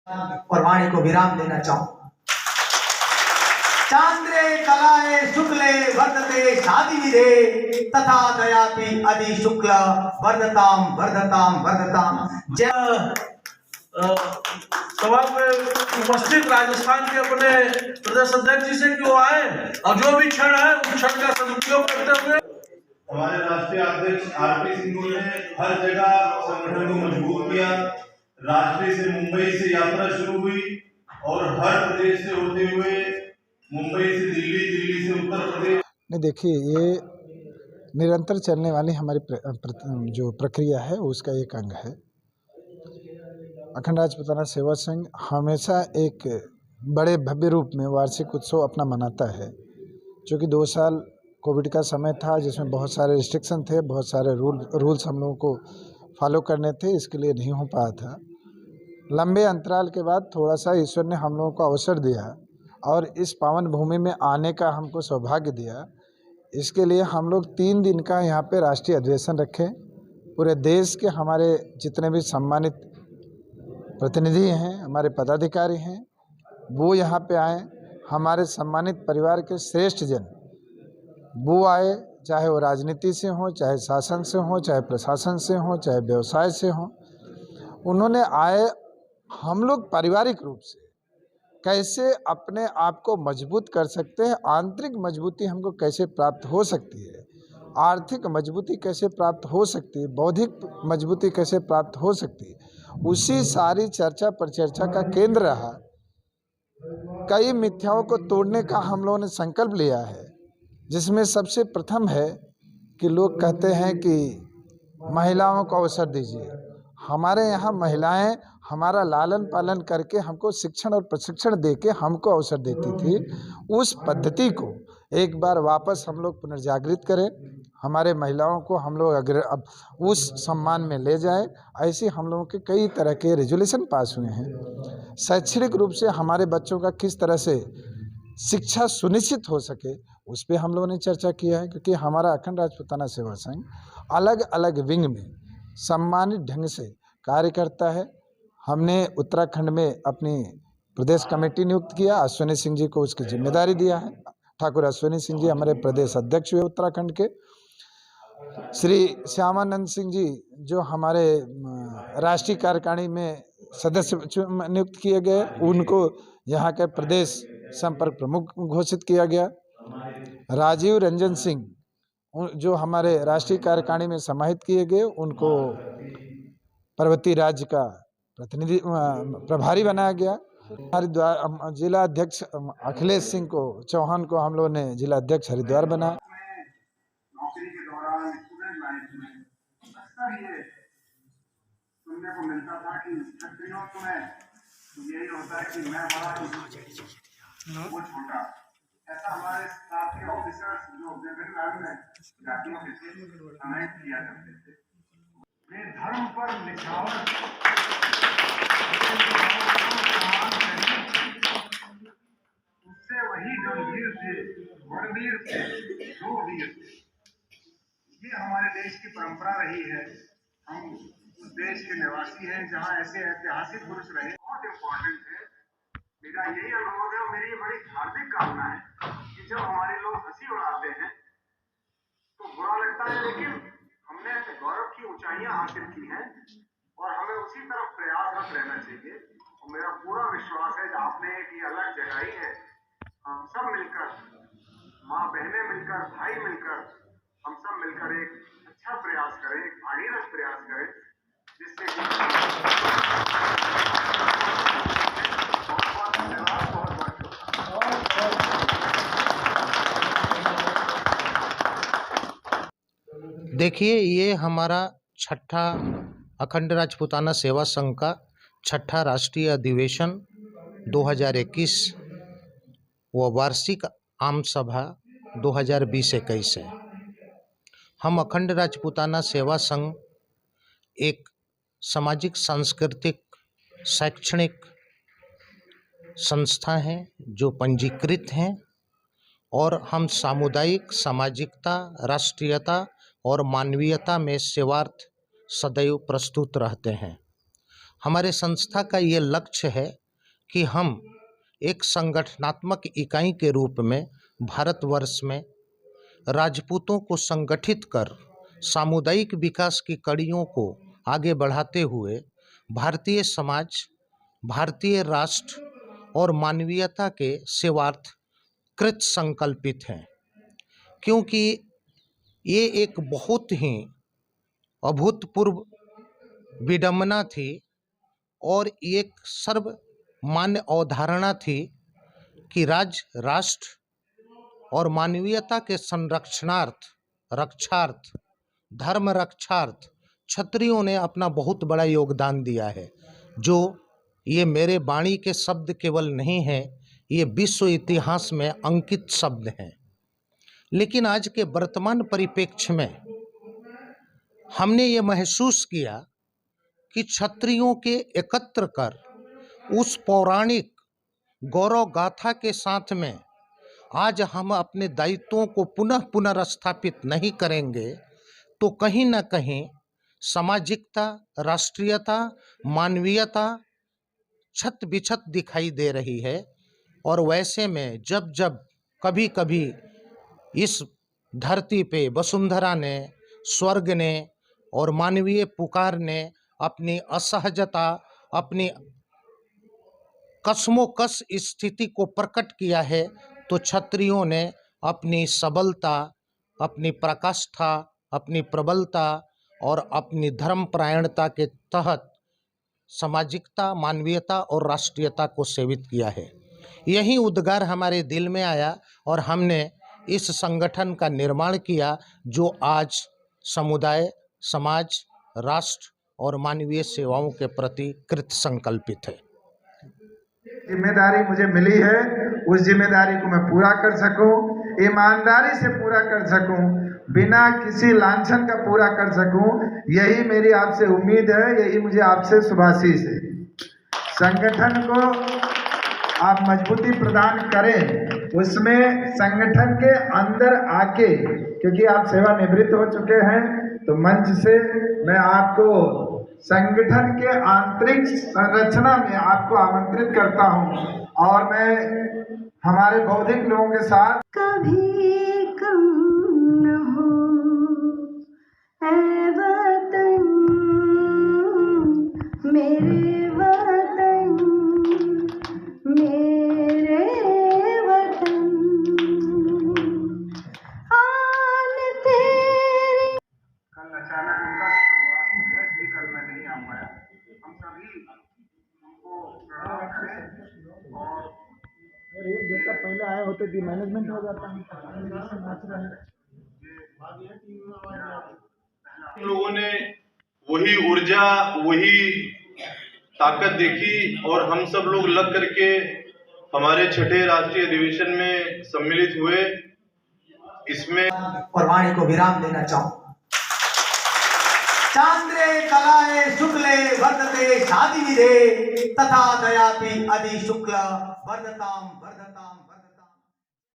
और वाणी को विराम देना चाहूं। चांद्रे कलाए शुक्ले वर्धते शादी विधे तथा दयापि अधि शुक्ल वर्धताम वर्धताम वर्धताम। सभा में उपस्थित राजस्थान के अपने प्रदेश अध्यक्ष जी से कि वो आए और जो भी क्षण है उस क्षण का सदुपयोग करते हुए हमारे राष्ट्रीय अध्यक्ष आरपी सिंह ने हर जगह संगठन को मजबूत किया। राष्ट्रीय से मुंबई से यात्रा शुरू हुई और हर प्रदेश से होते हुए मुंबई से दिल्ली, दिल्ली से उत्तर प्रदेश। नहीं, देखिए, ये निरंतर चलने वाली हमारी जो प्रक्रिया है उसका एक अंग है। अखंड राजपूताना सेवा संघ हमेशा एक बड़े भव्य रूप में वार्षिक उत्सव अपना मनाता है। क्योंकि 2 साल कोविड का समय था जिसमें बहुत सारे रिस्ट्रिक्शन थे, बहुत सारे रूल्स हम लोगों को फॉलो करने थे, इसके लिए नहीं हो पाया था। लंबे अंतराल के बाद थोड़ा सा ईश्वर ने हम लोगों को अवसर दिया और इस पावन भूमि में आने का हमको सौभाग्य दिया। इसके लिए हम लोग 3 दिन का यहाँ पे राष्ट्रीय अधिवेशन रखे। पूरे देश के हमारे जितने भी सम्मानित प्रतिनिधि हैं, हमारे पदाधिकारी हैं, वो यहाँ पे आए। हमारे सम्मानित परिवार के श्रेष्ठ जन वो आए, चाहे वो राजनीति से हो, चाहे शासन से हो, चाहे प्रशासन से हो, चाहे व्यवसाय से हो। उन्होंने आए। हम लोग पारिवारिक रूप से कैसे अपने आप को मजबूत कर सकते हैं, आंतरिक मजबूती हमको कैसे प्राप्त हो सकती है, आर्थिक मजबूती कैसे प्राप्त हो सकती है, बौद्धिक मजबूती कैसे प्राप्त हो सकती है, उसी सारी चर्चा परिचर्चा का केंद्र रहा। कई मिथ्याओं को तोड़ने का हम लोगों ने संकल्प लिया है, जिसमें सबसे प्रथम है कि लोग कहते हैं कि महिलाओं को अवसर दीजिए। हमारे यहाँ महिलाएं हमारा लालन पालन करके हमको शिक्षण और प्रशिक्षण देके हमको अवसर देती थी। उस पद्धति को एक बार वापस हम लोग पुनर्जागृत करें, हमारे महिलाओं को हम लोग अगर अब उस सम्मान में ले जाएं। ऐसे हम लोगों के कई तरह के रेजोल्यूशन पास हुए हैं। शैक्षणिक रूप से हमारे बच्चों का किस तरह से शिक्षा सुनिश्चित हो सके, उस पर हम लोगों ने चर्चा किया है। क्योंकि हमारा अखंड राजपूताना सेवा संघ अलग अलग विंग में सम्मानित ढंग से कार्य करता है। हमने उत्तराखंड में अपनी प्रदेश कमेटी नियुक्त किया, अश्विनी सिंह जी को उसकी जिम्मेदारी दिया है। ठाकुर अश्विनी सिंह जी हमारे प्रदेश अध्यक्ष हुए उत्तराखंड के। श्री श्यामानंद सिंह जी जो हमारे राष्ट्रीय कार्यकारिणी में सदस्य नियुक्त किए गए, उनको यहाँ के प्रदेश संपर्क प्रमुख घोषित किया गया। राजीव रंजन सिंह जो हमारे राष्ट्रीय कार्यकारिणी में समाहित किए गए, उनको पर्वतीय राज्य का प्रतिनिधि प्रभारी बनाया गया। हरिद्वार जिला अध्यक्ष अखिलेश सिंह को चौहान को हम लोगों ने जिला अध्यक्ष हरिद्वार बनाया। नौकरी के दौरान स्टूडेंट लाइफ में अक्सर ये सुनने को मिलता था कि छात्रों में यही होता है कि मैं बड़ा वो छोटा। ऐसा हमारे साथ के ऑफिसर्स जो विभिन्न अन्य जातियों के थे हमें किया करते थे। वे धर्म पर निछावर उससे वही गंभीर थे, बड़वीर थे, जो वीर थे। ये हमारे देश की परंपरा रही है। हम उस देश के निवासी हैं जहाँ ऐसे ऐतिहासिक पुरुष रहे। बहुत इम्पोर्टेंट है। मेरा यही अनुभव है और मेरी ये बड़ी हार्दिक कामना है कि जब हमारे लोग हंसी उड़ाते हैं तो बुरा लगता है, लेकिन हमने गौरव की ऊंचाइयां हासिल की हैं और हमें उसी तरफ प्रयासरत रहना चाहिए। और मेरा पूरा विश्वास है कि आपने एक ये अलग जगाई है। हम सब मिलकर, माँ बहनें मिलकर, भाई मिलकर, हम सब मिलकर एक अच्छा प्रयास करें, एक भागीरथ प्रयास करें, जिससे कि देखिए, ये हमारा छठा अखंड राजपूताना सेवा संघ का छठा राष्ट्रीय अधिवेशन 2021 व वार्षिक आम सभा 2020-21 है। हम अखंड राजपूताना सेवा संघ एक सामाजिक, सांस्कृतिक, शैक्षणिक संस्था है जो पंजीकृत हैं और हम सामुदायिक, सामाजिकता, राष्ट्रीयता और मानवीयता में सेवार्थ सदैव प्रस्तुत रहते हैं। हमारे संस्था का ये लक्ष्य है कि हम एक संगठनात्मक इकाई के रूप में भारतवर्ष में राजपूतों को संगठित कर सामुदायिक विकास की कड़ियों को आगे बढ़ाते हुए भारतीय समाज, भारतीय राष्ट्र और मानवीयता के सेवार्थ कृत संकल्पित हैं, क्योंकि ये एक बहुत ही अभूतपूर्व विडंबना थी और एक सर्वमान्य अवधारणा थी कि राज्य, राष्ट्र और मानवीयता के संरक्षणार्थ, रक्षार्थ, धर्म रक्षार्थ क्षत्रियों ने अपना बहुत बड़ा योगदान दिया है। जो ये मेरे वाणी के शब्द केवल नहीं हैं, ये विश्व इतिहास में अंकित शब्द हैं। लेकिन आज के वर्तमान परिप्रेक्ष्य में हमने ये महसूस किया कि क्षत्रियों के एकत्र कर उस पौराणिक गौरव गाथा के साथ में आज हम अपने दायित्वों को पुनः स्थापित नहीं करेंगे तो कहीं न कहीं सामाजिकता, राष्ट्रीयता, मानवीयता छत बिछत दिखाई दे रही है। और वैसे में जब जब कभी कभी इस धरती पे वसुंधरा ने, स्वर्ग ने और मानवीय पुकार ने अपनी असहजता, अपनी कसमोकस स्थिति को प्रकट किया है, तो क्षत्रियों ने अपनी सबलता, अपनी प्रकाष्ठा, अपनी प्रबलता और अपनी धर्मपरायणता के तहत सामाजिकता, मानवीयता और राष्ट्रीयता को सेवित किया है। यही उद्गार हमारे दिल में आया और हमने इस संगठन का निर्माण किया, जो आज समुदाय, समाज, राष्ट्र और मानवीय सेवाओं के प्रति कृत संकल्पित है। जिम्मेदारी मुझे मिली है, उस जिम्मेदारी को मैं पूरा कर सकूं, ईमानदारी से पूरा कर सकूं, बिना किसी लांछन का पूरा कर सकूं, यही मेरी आपसे उम्मीद है, यही मुझे आपसे शुभाशीष है। संगठन को आप मजबूती प्रदान करें, उसमें संगठन के अंदर आके, क्योंकि आप सेवानिवृत्त हो चुके हैं, तो मंच से मैं आपको संगठन के आंतरिक संरचना में आपको आमंत्रित करता हूं और मैं हमारे बौद्धिक लोगों के साथ कभी कम न हो ऐ वतन, मेरे वतन, मेरे वतन, आन तेरी। कल अचानक उनका प्रवास हो गया, इसलिए कल मैं नहीं आ पाया। हम सभी उनको प्रणाम करें और एक देर तक पहले आए होते दी मैनेजमेंट हो जाता है। हम लोगों ने वही ऊर्जा, वही ताकत देखी और हम सब लोग लग करके हमारे छठे राष्ट्रीय अधिवेशन में सम्मिलित हुए। इसमें और वाणी को विराम देना चाहूं। चांद्रे कलाए शुक्ले वर्धते शादि विधे तथा दयापि अधि शुक्ल वर्धताम